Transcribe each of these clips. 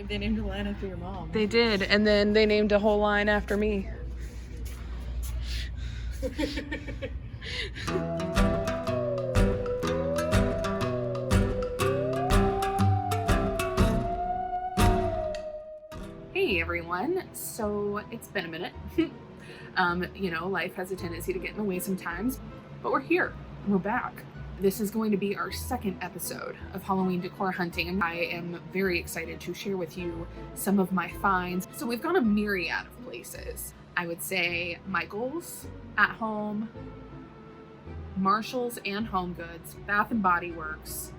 They named a line after your mom. They did, and then they named a whole line after me. Hey everyone, so it's been a minute. You know, life has a tendency to get in the way sometimes, but we're here, we're back. This is going to be our second episode of Halloween decor hunting. I am very excited to share with you some of my finds. So we've gone a myriad of places. I would say Michael's, At Home, Marshall's and Home Goods, Bath and Body Works,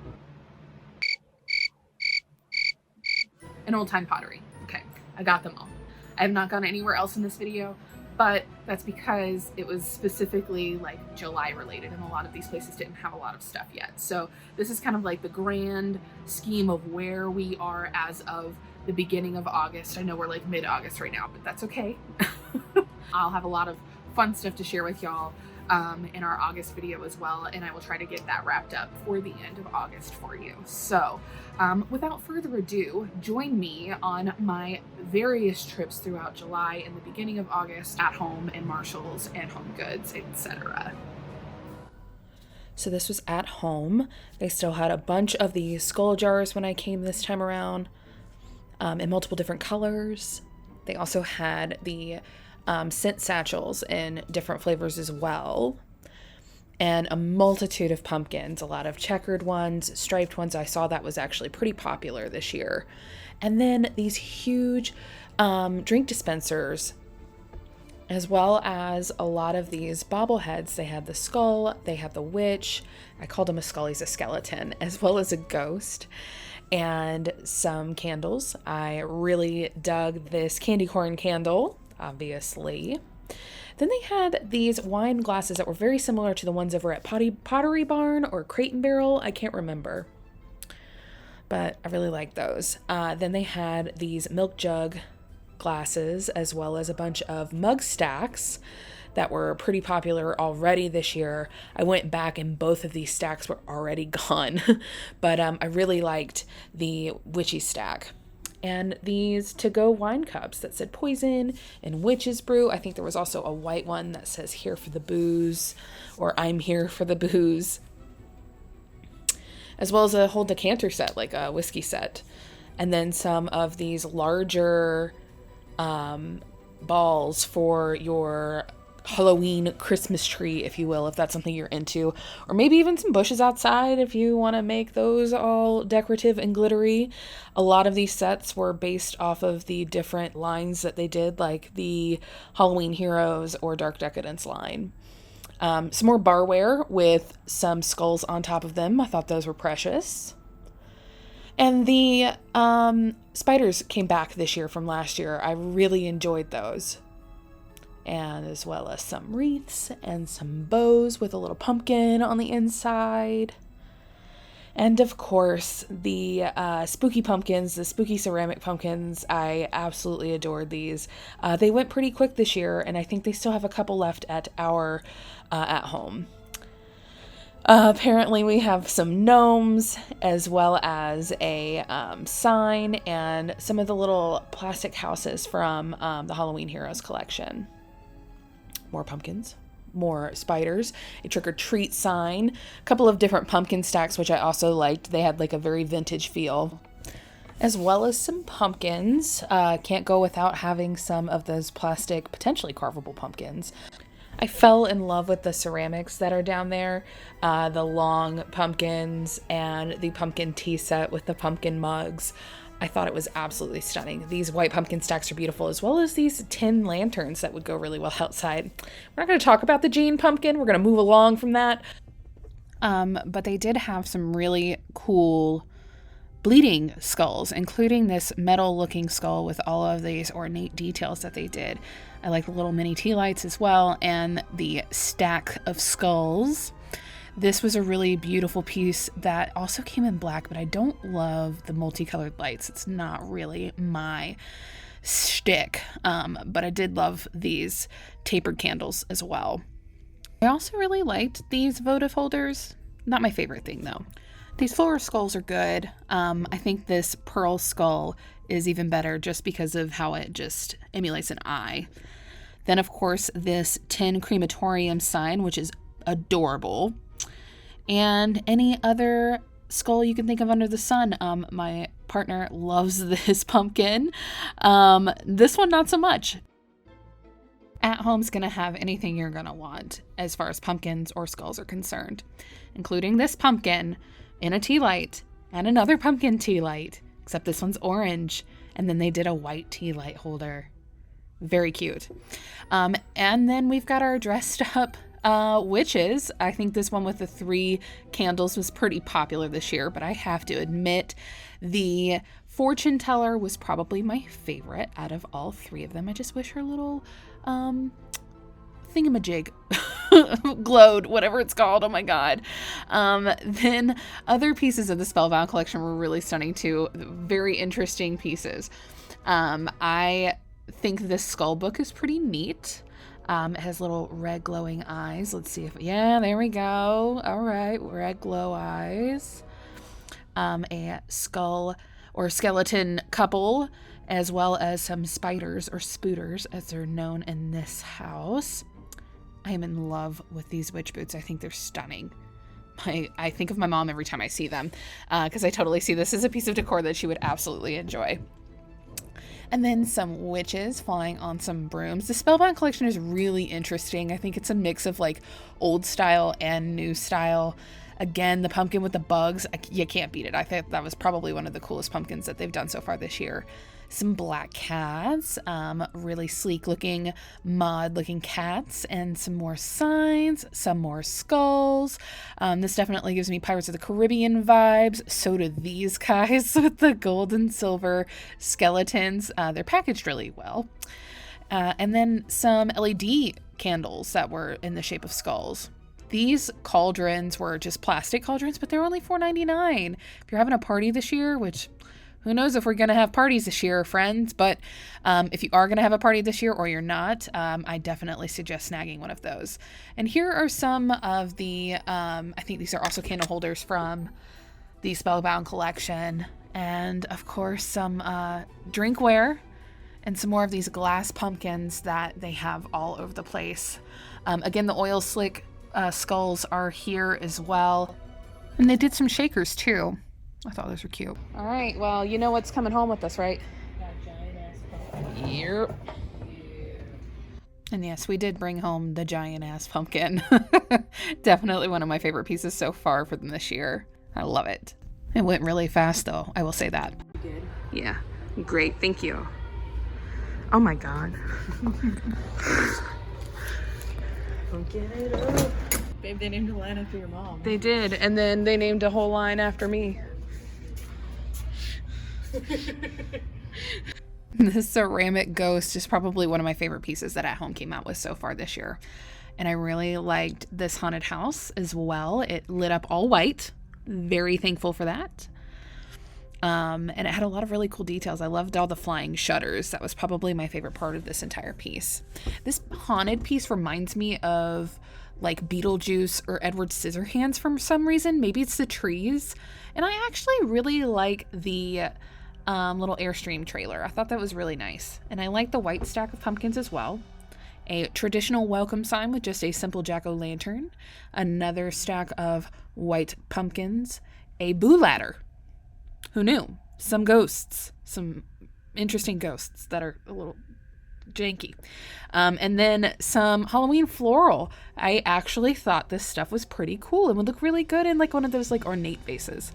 and Old Time Pottery. Okay, I got them all. I have not gone anywhere else in this video, but that's because it was specifically like July related and a lot of these places didn't have a lot of stuff yet. So this is kind of like the grand scheme of where we are as of the beginning of August. I know we're like mid-August right now, but that's okay. I'll have a lot of fun stuff to share with y'all in our August video as well, and I will try to get that wrapped up for the end of August for you. So without further ado, join me on my various trips throughout July and the beginning of August at Home and Marshall's and Home Goods, etc. So this was At Home. They still had a bunch of the skull jars when I came this time around in multiple different colors. They also had the scent satchels in different flavors as well, and a multitude of pumpkins, a lot of checkered ones, striped ones. I saw that was actually pretty popular this year. And then these huge drink dispensers, as well as a lot of these bobbleheads. They had the skull, they had the witch, I called him a skull, he's a skeleton, as well as a ghost, and some candles. I really dug this candy corn candle, obviously. Then they had these wine glasses that were very similar to the ones over at Pottery Barn or Crate and Barrel. I can't remember, but I really like those. Then they had these milk jug glasses, as well as a bunch of mug stacks that were pretty popular already this year. I went back and both of these stacks were already gone, but I really liked the witchy stack. And these to-go wine cups that said poison and witch's brew. I think there was also a white one that says here for the booze, or I'm here for the booze. As well as a whole decanter set, like a whiskey set. And then some of these larger balls for your Halloween Christmas tree, if you will, if that's something you're into, or maybe even some bushes outside if you want to make those all decorative and glittery. A lot of these sets were based off of the different lines that they did, like the Halloween Heroes or Dark Decadence line. Some more barware with some skulls on top of them. I thought those were precious. And the spiders came back this year from last year. I really enjoyed those. And as well as some wreaths and some bows with a little pumpkin on the inside. And of course, the spooky pumpkins, the spooky ceramic pumpkins. I absolutely adored these. They went pretty quick this year, and I think they still have a couple left at our At Home. Apparently we have some gnomes, as well as a sign and some of the little plastic houses from the Halloween Heroes collection. More pumpkins, more spiders, a trick-or-treat sign, a couple of different pumpkin stacks, which I also liked. They had like a very vintage feel, as well as some pumpkins. Can't go without having some of those plastic, potentially carvable pumpkins. I fell in love with the ceramics that are down there, the long pumpkins and the pumpkin tea set with the pumpkin mugs. I thought it was absolutely stunning. These white pumpkin stacks are beautiful, as well as these tin lanterns that would go really well outside. We're not going to talk about the Jane pumpkin. We're going to move along from that. But they did have some really cool bleeding skulls, including this metal-looking skull with all of these ornate details that they did. I like the little mini tea lights as well, and the stack of skulls. This was a really beautiful piece that also came in black, but I don't love the multicolored lights. It's not really my shtick, but I did love these tapered candles as well. I also really liked these votive holders. Not my favorite thing, though. These floral skulls are good. I think this pearl skull is even better just because of how it just emulates an eye. Then, of course, this tin crematorium sign, which is adorable. And any other skull you can think of under the sun. My partner loves this pumpkin. This one, not so much. At Home's going to have anything you're going to want as far as pumpkins or skulls are concerned, including this pumpkin in a tea light and another pumpkin tea light, except this one's orange. And then they did a white tea light holder. Very cute. And then we've got our dressed up witches. I think this one with the 3 candles was pretty popular this year, but I have to admit the fortune teller was probably my favorite out of all 3 of them. I just wish her little thingamajig glowed, whatever it's called. Oh my god. Then other pieces of the Spellbound collection were really stunning too. Very interesting pieces. I think this skull book is pretty neat. It has little red glowing eyes. Let's see if, yeah, there we go. All right, red glow eyes. A skull or skeleton couple, as well as some spiders or spooters, as they're known in this house. I am in love with these witch boots. I think they're stunning. I think of my mom every time I see them, because I totally see this as a piece of decor that she would absolutely enjoy. And then some witches flying on some brooms. The Spellbound collection is really interesting. I think it's a mix of like old style and new style. Again, the pumpkin with the bugs, you can't beat it. I think that was probably one of the coolest pumpkins that they've done so far this year. Some black cats, really sleek looking, mod looking cats, and some more signs, some more skulls. This definitely gives me Pirates of the Caribbean vibes. So do these guys with the gold and silver skeletons. They're packaged really well. And then some LED candles that were in the shape of skulls. These cauldrons were just plastic cauldrons, but they're only $4.99. If you're having a party this year, which who knows if we're going to have parties this year, friends, but if you are going to have a party this year or you're not, I definitely suggest snagging one of those. And here are some of the, I think these are also candle holders from the Spellbound collection. And of course, some drinkware and some more of these glass pumpkins that they have all over the place. Again, the oil slick skulls are here as well. And they did some shakers too. I thought those were cute. All right, well, you know what's coming home with us, right? That giant ass pumpkin. Yep. And yes, we did bring home the giant ass pumpkin. Definitely one of my favorite pieces so far for them this year. I love it. It went really fast though, I will say that. You did? Yeah, great, thank you. Oh my god. Pumpkin it up. Babe, they named a line after your mom. They did, and then they named a whole line after me. This ceramic ghost is probably one of my favorite pieces that At Home came out with so far this year. And I really liked this haunted house as well. It lit up all white. Very thankful for that. And it had a lot of really cool details. I loved all the flying shutters. That was probably my favorite part of this entire piece. This haunted piece reminds me of like Beetlejuice or Edward Scissorhands for some reason. Maybe it's the trees. And I actually really like the little Airstream trailer. I thought that was really nice. And I like the white stack of pumpkins as well. A traditional welcome sign with just a simple jack-o'-lantern. Another stack of white pumpkins. A boo ladder. Who knew? Some ghosts. Some interesting ghosts that are a little janky. And then some Halloween floral. I actually thought this stuff was pretty cool and would look really good in like one of those like ornate vases.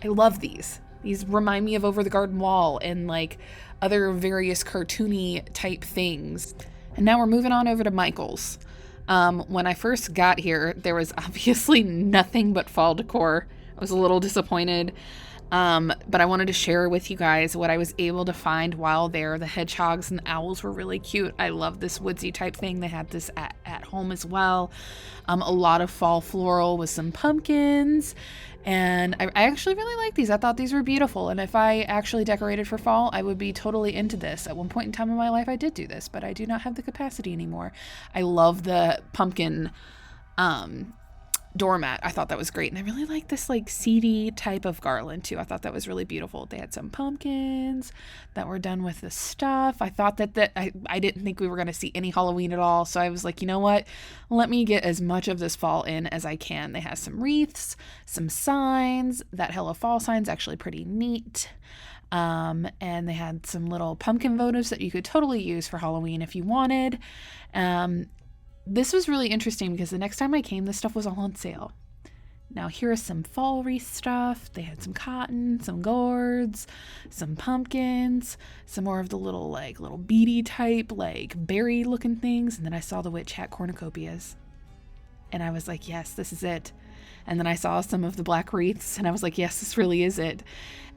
I love these. These remind me of Over the Garden Wall and like other various cartoony type things. And now we're moving on over to Michael's. When I first got here, there was obviously nothing but fall decor. I was a little disappointed. But I wanted to share with you guys what I was able to find while there. The hedgehogs and the owls were really cute. I love this woodsy type thing. They had this at home as well. A lot of fall floral with some pumpkins. And I actually really like these. I thought these were beautiful. And if I actually decorated for fall, I would be totally into this. At one point in time in my life, I did do this, but I do not have the capacity anymore. I love the pumpkin doormat. I thought that was great. And I really like this like seedy type of garland too. I thought that was really beautiful. They had some pumpkins that were done with the stuff. I thought that I didn't think we were going to see any Halloween at all. So I was like, you know what? Let me get as much of this fall in as I can. They have some wreaths, some signs. That Hello Fall sign's actually pretty neat. And they had some little pumpkin votives that you could totally use for Halloween if you wanted. This was really interesting because the next time I came, this stuff was all on sale. Now here is some fall wreath stuff. They had some cotton, some gourds, some pumpkins, some more of the little beady type, like berry looking things. And then I saw the witch hat cornucopias. And I was like, yes, this is it. And then I saw some of the black wreaths and I was like, yes, this really is it.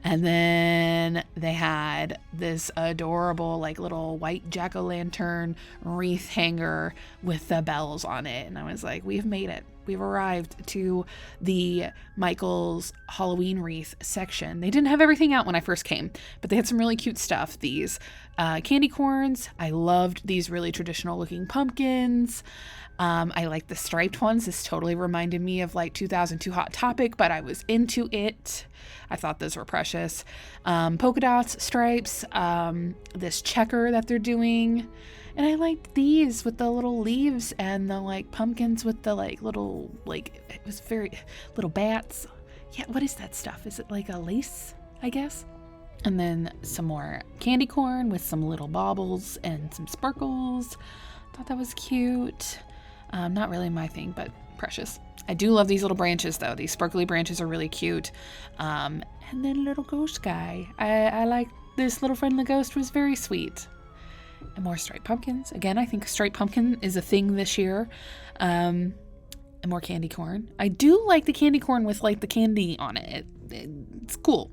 And then they had this adorable like little white jack-o'-lantern wreath hanger with the bells on it. And I was like, we've made it. We've arrived to the Michael's Halloween wreath section. They didn't have everything out when I first came, but they had some really cute stuff. These candy corns. I loved these really traditional looking pumpkins. I like the striped ones. This totally reminded me of like 2002 Hot Topic, but I was into it. I thought those were precious. Polka dots, stripes, this checker that they're doing. And I liked these with the little leaves and the like pumpkins with the like little, like, it was very little bats. Yeah, what is that stuff? Is it like a lace, I guess? And then some more candy corn with some little baubles and some sparkles. Thought that was cute. Not really my thing, but precious. I do love these little branches though. These sparkly branches are really cute. And then little ghost guy. I like this little friendly ghost, was very sweet. And more striped pumpkins. Again, I think striped pumpkin is a thing this year. And more candy corn. I do like the candy corn with like the candy on it. It's cool.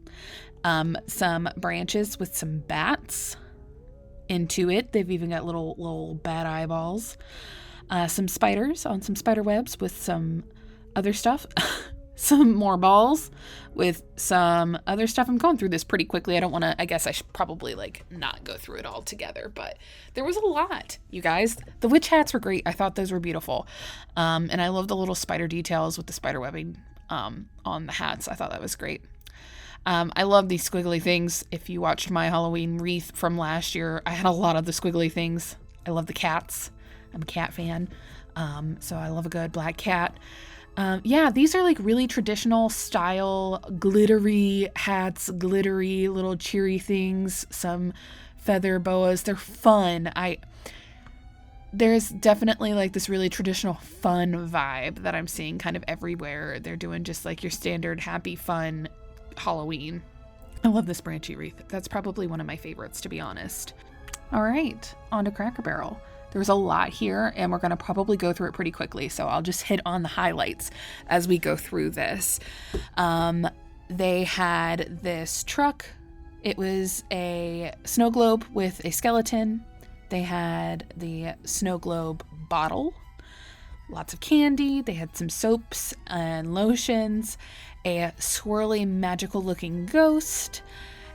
Some branches with some bats into it. They've even got little bat eyeballs. Some spiders on some spider webs with some other stuff. Some more balls with some other stuff. I'm going through this pretty quickly. I guess I should probably like not go through it all together, but there was a lot, you guys. The witch hats were great. I thought those were beautiful. And I love the little spider details with the spider webbing on the hats. I thought that was great. I love these squiggly things. If you watched my Halloween wreath from last year, I had a lot of the squiggly things. I love the cats. I'm a cat fan. So I love a good black cat. Yeah, these are like really traditional style glittery hats, glittery little cheery things, some feather boas. They're fun. There's definitely like this really traditional fun vibe that I'm seeing kind of everywhere. They're doing just like your standard happy fun Halloween. I love this branchy wreath. That's probably one of my favorites, to be honest. All right, on to Cracker Barrel. There's a lot here, and we're going to probably go through it pretty quickly, so I'll just hit on the highlights as we go through this. They had this truck. It was a snow globe with a skeleton. They had the snow globe bottle, lots of candy. They had some soaps and lotions, a swirly, magical-looking ghost,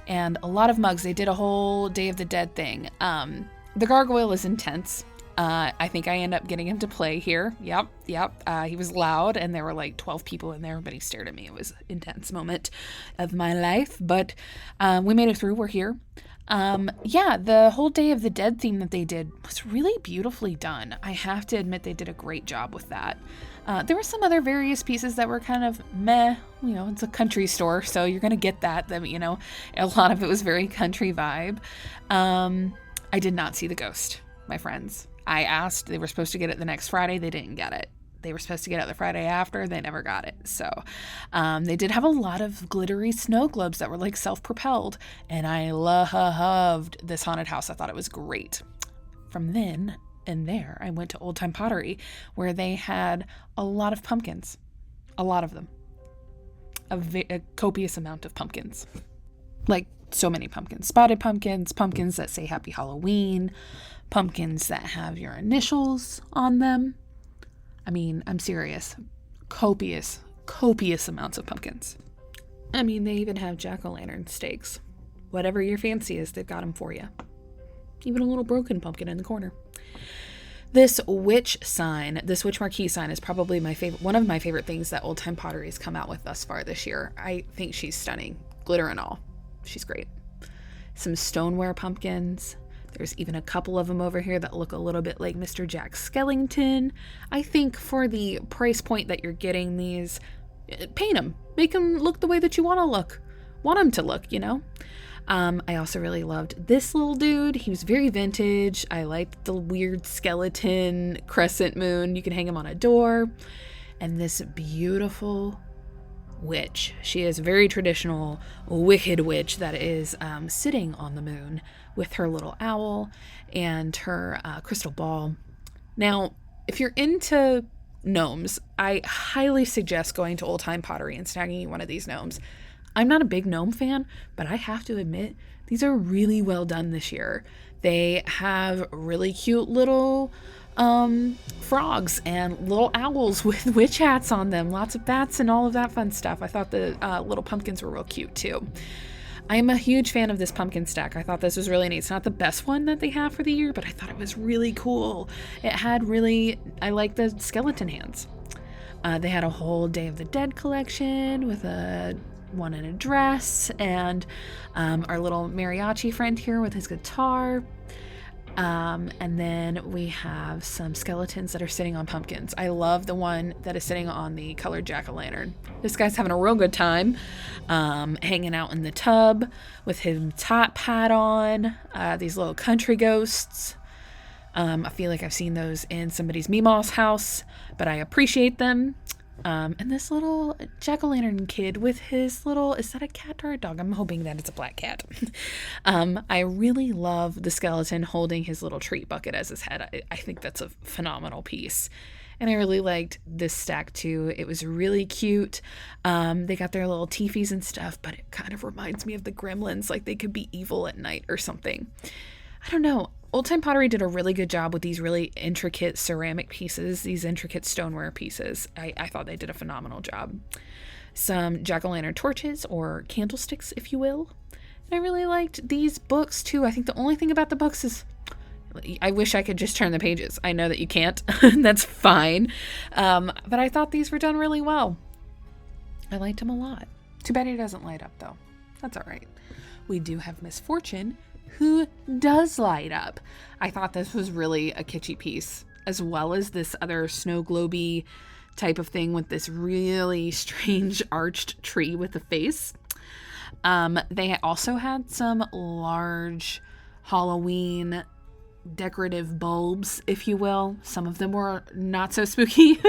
and a lot of mugs. They did a whole Day of the Dead thing. The gargoyle is intense. I think I end up getting him to play here. Yep. He was loud, and there were like 12 people in there, but he stared at me. It was an intense moment of my life, but we made it through. We're here. Yeah, the whole Day of the Dead theme that they did was really beautifully done. I have to admit they did a great job with that. There were some other various pieces that were kind of meh. You know, it's a country store, so you're going to get that. You know, a lot of it was very country vibe. I did not see the ghost, my friends. I asked. They were supposed to get it the next Friday. They didn't get it. They were supposed to get it the Friday after. They never got it. So they did have a lot of glittery snow globes that were like self-propelled. And I loved this haunted house. I thought it was great. From then and there, I went to Old Time Pottery, where they had a lot of pumpkins. A lot of them. A copious amount of pumpkins. Like, so many pumpkins. Spotted pumpkins, pumpkins that say Happy Halloween, pumpkins that have your initials on them. I mean, I'm serious. Copious amounts of pumpkins. I mean, they even have jack-o'-lantern stakes. Whatever your fancy is, they've got them for you. Even a little broken pumpkin in the corner. This witch sign, this witch marquee sign is probably my favorite, one of my favorite things that Old Time Pottery has come out with thus far this year. I think she's stunning, glitter and all. She's great. Some stoneware pumpkins. There's even a couple of them over here that look a little bit like Mr. Jack Skellington. I think for the price point that you're getting these, paint them. Make them look the way that you want them to look, you know? I also really loved this little dude. He was very vintage. I liked the weird skeleton crescent moon. You can hang him on a door. And this beautiful witch. She is a very traditional wicked witch that is sitting on the moon with her little owl and her crystal ball. Now, if you're into gnomes, I highly suggest going to Old Time Pottery and snagging one of these gnomes. I'm not a big gnome fan, but I have to admit, these are really well done this year. They have really cute little frogs and little owls with witch hats on them, lots of bats and all of that fun stuff. I thought the little pumpkins were real cute too. I'm a huge fan of this pumpkin stack. I thought this was really neat. It's not the best one that they have for the year, but I thought it was really cool. It had I like the skeleton hands. They had a whole Day of the Dead collection with one in a dress, and our little mariachi friend here with his guitar. And then we have some skeletons that are sitting on pumpkins. I love the one that is sitting on the colored jack-o'-lantern. This guy's having a real good time, hanging out in the tub with his top hat on, these little country ghosts. I feel like I've seen those in somebody's Meemaw's house, but I appreciate them. And this little jack-o'-lantern kid with his little, is that a cat or a dog? I'm hoping that it's a black cat. I really love the skeleton holding his little treat bucket as his head. I think that's a phenomenal piece. And I really liked this stack too. It was really cute. They got their little teefies and stuff, but it kind of reminds me of the gremlins, like they could be evil at night or something. I don't know. Old Time Pottery did a really good job with these really intricate ceramic pieces, these intricate stoneware pieces. I thought they did a phenomenal job. Some jack-o'-lantern torches, or candlesticks, if you will. And I really liked these books, too. I think the only thing about the books is I wish I could just turn the pages. I know that you can't. That's fine. But I thought these were done really well. I liked them a lot. Too bad it doesn't light up, though. That's all right. We do have Misfortune, who does light up. I thought this was really a kitschy piece, as well as this other snow globy type of thing with this really strange arched tree with a face. They also had some large Halloween decorative bulbs, if you will. Some of them were not so spooky.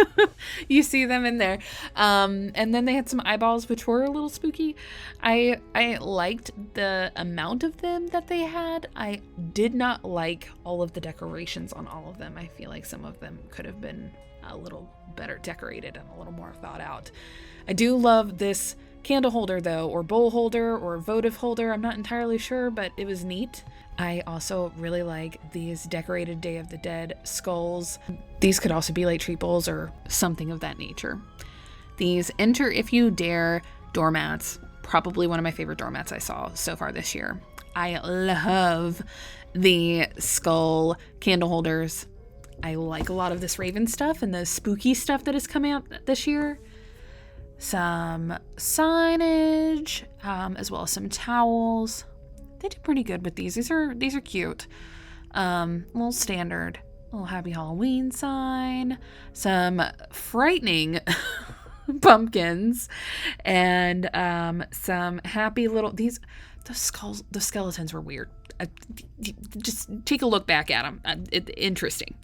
You see them in there. And then they had some eyeballs, which were a little spooky. I liked the amount of them that they had. I did not like all of the decorations on all of them. I feel like some of them could have been a little better decorated and a little more thought out. I do love this candle holder though, or bowl holder, or votive holder. I'm not entirely sure, but it was neat. I also really like these decorated Day of the Dead skulls. These could also be like treat bowls or something of that nature. These Enter If You Dare doormats, probably one of my favorite doormats I saw so far this year. I love the skull candle holders. I like a lot of this Raven stuff and the spooky stuff that has come out this year. Some signage, as well as some towels. They did pretty good with these. These are cute. A little standard. A little Happy Halloween sign. Some frightening pumpkins. And some happy little... The skeletons were weird. Just take a look back at them. Interesting.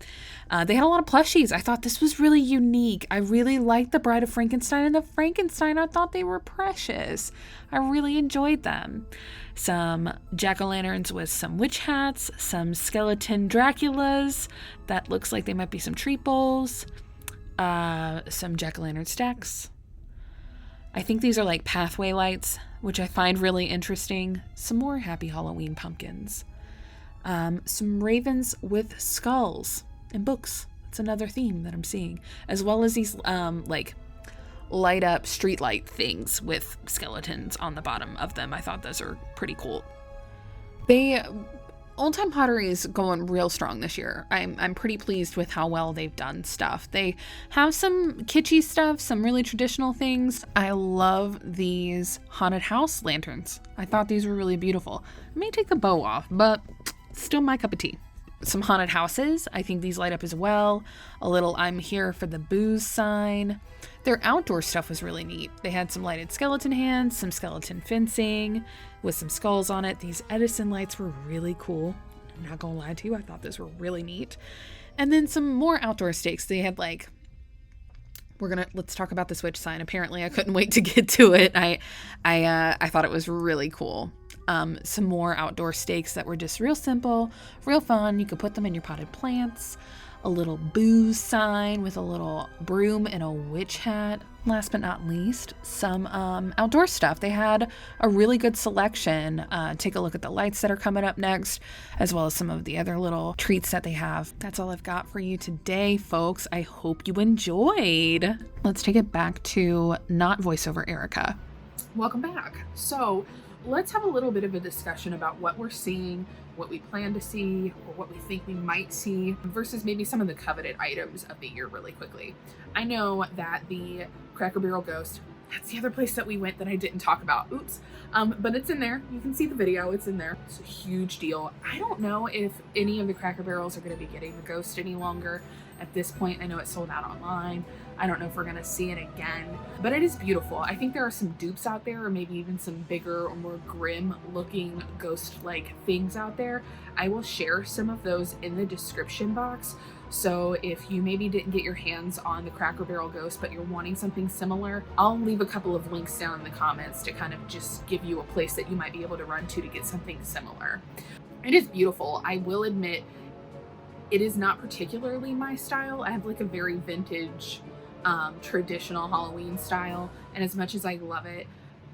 They had a lot of plushies. I thought this was really unique. I really liked the Bride of Frankenstein and the Frankenstein. I thought they were precious. I really enjoyed them. Some jack-o'-lanterns with some witch hats, some skeleton Draculas. That looks like they might be some treat bowls. Some jack-o'-lantern stacks. I think these are like pathway lights, which I find really interesting. Some more Happy Halloween pumpkins. Some ravens with skulls and books. That's another theme that I'm seeing. As well as these like light up street light things with skeletons on the bottom of them. I thought those are pretty cool. They Old Time Pottery is going real strong this year. I'm pretty pleased with how well they've done stuff. They have some kitschy stuff, some really traditional things. I love these haunted house lanterns. I thought these were really beautiful. I may take the bow off, but still my cup of tea. Some haunted houses. I think these light up as well. A little I'm here for the booze sign. Their outdoor stuff was really neat. They had some lighted skeleton hands, some skeleton fencing with some skulls on it. These Edison lights were really cool. I'm not gonna lie to you, I thought those were really neat. And then some more outdoor stakes. They had like, let's talk about the switch sign. Apparently I couldn't wait to get to it. I thought it was really cool. Some more outdoor stakes that were just real simple, real fun. You could put them in your potted plants. A little booze sign with a little broom and a witch hat. Last but not least, some outdoor stuff. They had a really good selection. Take a look at the lights that are coming up next, as well as some of the other little treats that they have. That's all I've got for you today, folks. I hope you enjoyed. Let's take it back to not voiceover Erica. Welcome back. So let's have a little bit of a discussion about what we're seeing, what we plan to see, or what we think we might see, versus maybe some of the coveted items of the year really quickly. I know that the Cracker Barrel Ghost, that's the other place that we went that I didn't talk about. Oops. But it's in there. You can see the video. It's in there. It's a huge deal. I don't know if any of the Cracker Barrels are going to be getting the Ghost any longer. At this point, I know it's sold out online. I don't know if we're going to see it again, but it is beautiful. I think there are some dupes out there, or maybe even some bigger or more grim looking ghost-like things out there. I will share some of those in the description box. So if you maybe didn't get your hands on the Cracker Barrel Ghost, but you're wanting something similar, I'll leave a couple of links down in the comments to kind of just give you a place that you might be able to run to get something similar. It is beautiful. I will admit, it is not particularly my style. I have like a very vintage, traditional Halloween style, and as much as I love it,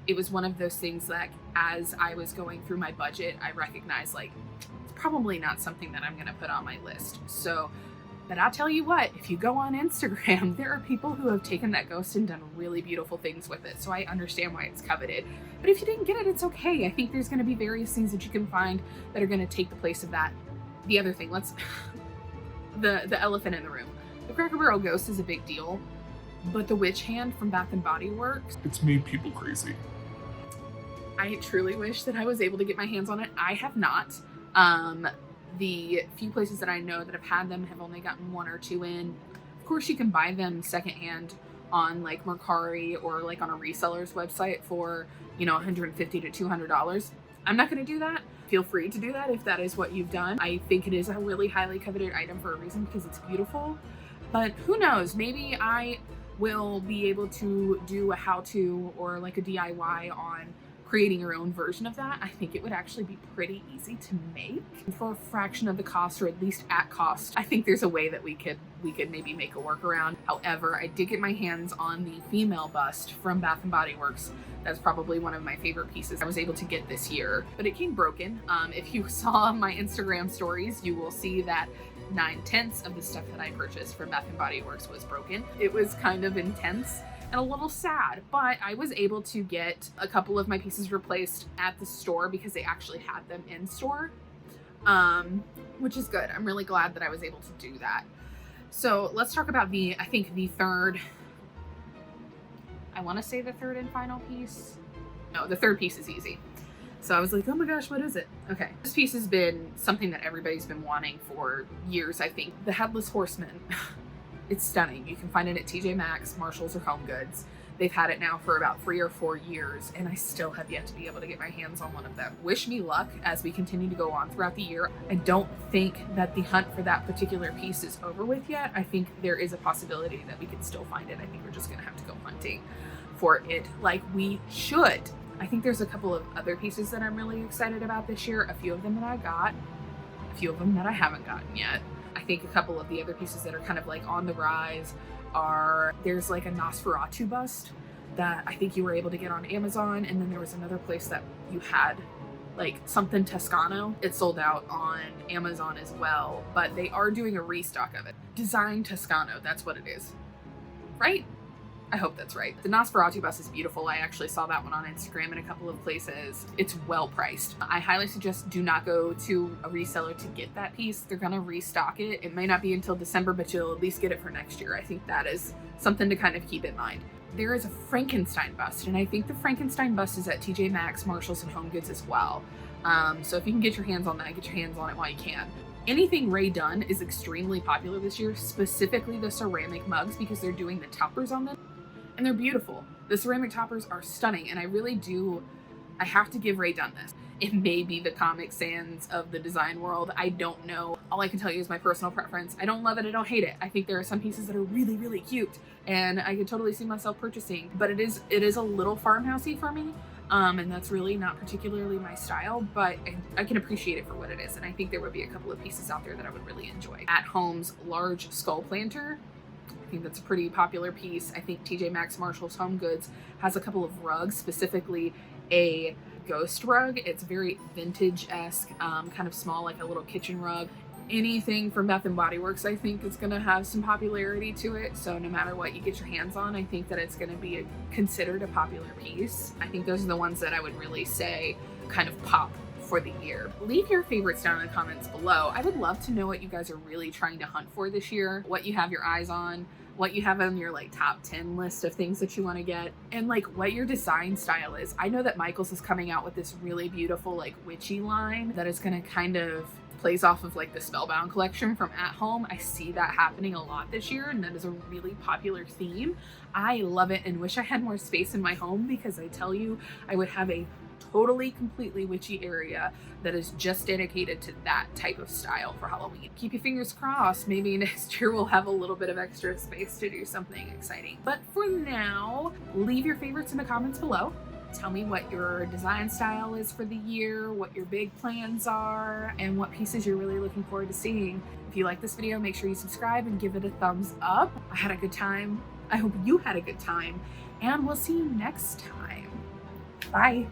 it was one of those things that as I was going through my budget, I recognized like it's probably not something that I'm going to put on my list. So, but I'll tell you what, if you go on Instagram, there are people who have taken that ghost and done really beautiful things with it. So I understand why it's coveted. But if you didn't get it, it's okay. I think there's going to be various things that you can find that are going to take the place of that. The other thing, the elephant in the room. The Cracker Barrel Ghost is a big deal. But the witch hand from Bath & Body Works, it's made people crazy. I truly wish that I was able to get my hands on it. I have not. The few places that I know that have had them have only gotten one or two in. Of course, you can buy them secondhand on like Mercari or like on a reseller's website for, $150 to $200. I'm not going to do that. Feel free to do that if that is what you've done. I think it is a really highly coveted item for a reason because it's beautiful. But who knows? Maybe I will be able to do a how-to or like a DIY on creating your own version of that. I think it would actually be pretty easy to make for a fraction of the cost, or at least at cost. I think there's a way that we could maybe make a workaround. However, I did get my hands on the female bust from Bath & Body Works. That's probably one of my favorite pieces I was able to get this year, but it came broken. If you saw my Instagram stories, you will see that 9/10 of the stuff that I purchased from Bath & Body Works was broken. It was kind of intense and a little sad, but I was able to get a couple of my pieces replaced at the store because they actually had them in store, which is good. I'm really glad that I was able to do that. So let's talk about the third and final piece. No, the third piece is easy. So I was like, oh my gosh, what is it? Okay. This piece has been something that everybody's been wanting for years, I think. The Headless Horseman. It's stunning. You can find it at TJ Maxx, Marshalls, or Home Goods. They've had it now for about 3 or 4 years, and I still have yet to be able to get my hands on one of them. Wish me luck as we continue to go on throughout the year. I don't think that the hunt for that particular piece is over with yet. I think there is a possibility that we could still find it. I think we're just gonna have to go hunting for it like we should. I think there's a couple of other pieces that I'm really excited about this year. A few of them that I got, a few of them that I haven't gotten yet. I think a couple of the other pieces that are kind of like on the rise are, there's like a Nosferatu bust that I think you were able to get on Amazon. And then there was another place that you had like something Toscano. It sold out on Amazon as well, but they are doing a restock of it. Design Toscano, that's what it is. Right? I hope that's right. The Nosferatu bust is beautiful. I actually saw that one on Instagram in a couple of places. It's well priced. I highly suggest do not go to a reseller to get that piece. They're gonna restock it. It may not be until December, but you'll at least get it for next year. I think that is something to kind of keep in mind. There is a Frankenstein bust, and I think the Frankenstein bust is at TJ Maxx, Marshalls, and Home Goods as well. So if you can get your hands on that, get your hands on it while you can. Anything Ray Dunn is extremely popular this year, specifically the ceramic mugs, because they're doing the toppers on them, and they're beautiful. The ceramic toppers are stunning, and I have to give Ray Dunn this. It may be the Comic Sans of the design world. I don't know. All I can tell you is my personal preference. I don't love it. I don't hate it. I think there are some pieces that are really, really cute, and I could totally see myself purchasing. But it is a little farmhousey for me, and that's really not particularly my style. But I can appreciate it for what it is, and I think there would be a couple of pieces out there that I would really enjoy. At Home's large skull planter. I think that's a pretty popular piece. I think TJ Maxx, Marshalls, Home Goods has a couple of rugs, specifically a ghost rug. It's very vintage-esque, kind of small, like a little kitchen rug. Anything from Bath & Body Works, I think, is going to have some popularity to it. So no matter what you get your hands on, I think that it's going to be considered a popular piece. I think those are the ones that I would really say kind of pop for the year. Leave your favorites down in the comments below. I would love to know what you guys are really trying to hunt for this year, what you have your eyes on, what you have on your like top 10 list of things that you want to get, and like what your design style is. I know that Michaels is coming out with this really beautiful like witchy line that is going to kind of plays off of like the Spellbound collection from At Home. I see that happening a lot this year, and that is a really popular theme. I love it and wish I had more space in my home, because I tell you, I would have a totally, completely witchy area that is just dedicated to that type of style for Halloween. Keep your fingers crossed. Maybe next year we'll have a little bit of extra space to do something exciting. But for now, leave your favorites in the comments below. Tell me what your design style is for the year, what your big plans are, and what pieces you're really looking forward to seeing. If you like this video, make sure you subscribe and give it a thumbs up. I had a good time. I hope you had a good time, and we'll see you next time. Bye.